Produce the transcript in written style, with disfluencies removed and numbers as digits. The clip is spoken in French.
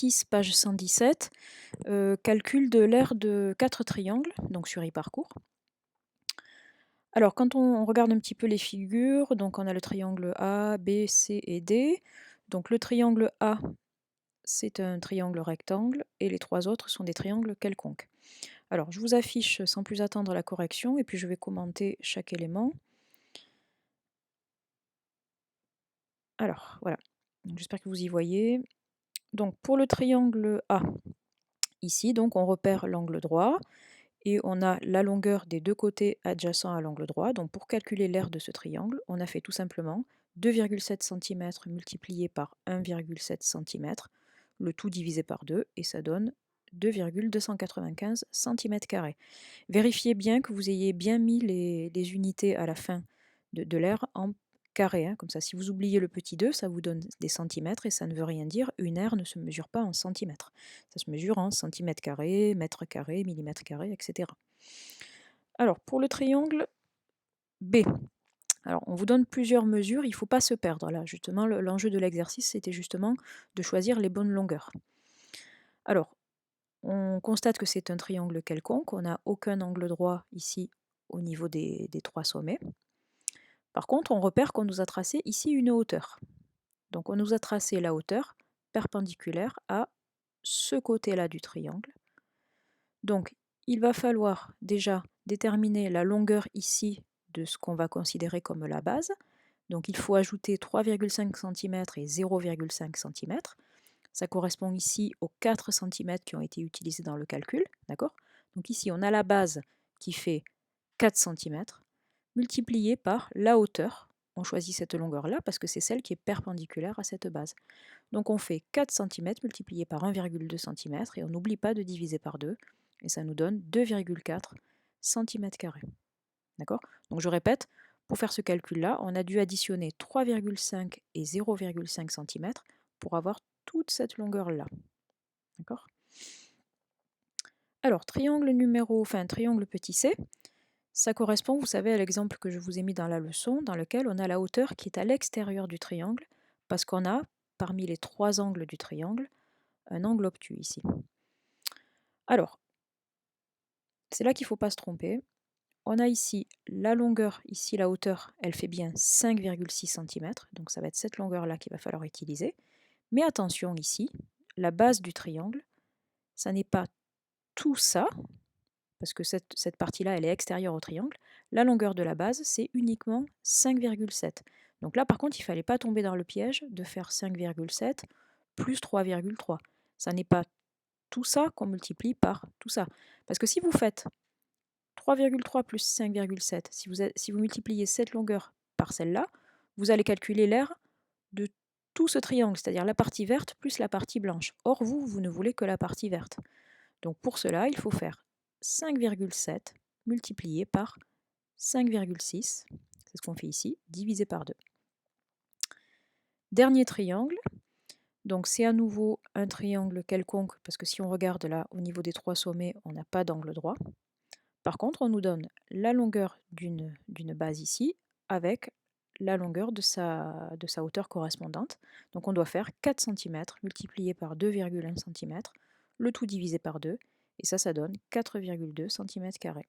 6, page 117, calcul de l'aire de 4 triangles, donc sur e-parcours. Alors quand on regarde un petit peu les figures, donc on a le triangle A, B, C et D. Donc le triangle A, c'est un triangle rectangle et les 3 autres sont des triangles quelconques. Alors je vous affiche sans plus attendre la correction et puis je vais commenter chaque élément. Alors voilà, j'espère que vous y voyez. Donc pour le triangle A, ici donc on repère l'angle droit et on a la longueur des deux côtés adjacents à l'angle droit. Donc pour calculer l'aire de ce triangle, on a fait tout simplement 2,7 cm multiplié par 1,7 cm, le tout divisé par 2, et ça donne 2,295 cm². Vérifiez bien que vous ayez bien mis les unités à la fin de l'aire en carré, hein. Comme ça, si vous oubliez le petit 2, ça vous donne des centimètres et ça ne veut rien dire. Une aire ne se mesure pas en centimètres. Ça se mesure en centimètres carrés, mètres carrés, millimètres carrés, etc. Alors, pour le triangle B, alors on vous donne plusieurs mesures, il ne faut pas se perdre. Là, justement, l'enjeu de l'exercice, c'était justement de choisir les bonnes longueurs. Alors, on constate que c'est un triangle quelconque, on n'a aucun angle droit ici au niveau des 3 sommets. Par contre, on repère qu'on nous a tracé ici une hauteur. Donc on nous a tracé la hauteur perpendiculaire à ce côté-là du triangle. Donc il va falloir déjà déterminer la longueur ici de ce qu'on va considérer comme la base. Donc il faut ajouter 3,5 cm et 0,5 cm. Ça correspond ici aux 4 cm qui ont été utilisés dans le calcul. D'accord ? Donc ici on a la base qui fait 4 cm multiplié par la hauteur. On choisit cette longueur-là parce que c'est celle qui est perpendiculaire à cette base. Donc on fait 4 cm multiplié par 1,2 cm et on n'oublie pas de diviser par 2 et ça nous donne 2,4 cm². D'accord ? Donc je répète, pour faire ce calcul-là, on a dû additionner 3,5 et 0,5 cm pour avoir toute cette longueur-là. D'accord ? Alors, triangle petit c, ça correspond, vous savez, à l'exemple que je vous ai mis dans la leçon, dans lequel on a la hauteur qui est à l'extérieur du triangle, parce qu'on a, parmi les 3 angles du triangle, un angle obtus ici. Alors, c'est là qu'il ne faut pas se tromper. On a ici la longueur, ici la hauteur, elle fait bien 5,6 cm, donc ça va être cette longueur-là qu'il va falloir utiliser. Mais attention ici, la base du triangle, ça n'est pas tout ça, parce que cette partie-là, elle est extérieure au triangle. La longueur de la base, c'est uniquement 5,7. Donc là, par contre, il ne fallait pas tomber dans le piège de faire 5,7 plus 3,3. Ça n'est pas tout ça qu'on multiplie par tout ça. Parce que si vous faites 3,3 plus 5,7, si vous multipliez cette longueur par celle-là, vous allez calculer l'aire de tout ce triangle, c'est-à-dire la partie verte plus la partie blanche. Or, vous ne voulez que la partie verte. Donc pour cela, il faut faire 5,7 multiplié par 5,6, c'est ce qu'on fait ici, divisé par 2. Dernier triangle, donc c'est à nouveau un triangle quelconque, parce que si on regarde là, au niveau des 3 sommets, on n'a pas d'angle droit. Par contre, on nous donne la longueur d'une base ici, avec la longueur de sa hauteur correspondante. Donc on doit faire 4 cm multiplié par 2,1 cm, le tout divisé par 2, et ça donne 4,2 cm².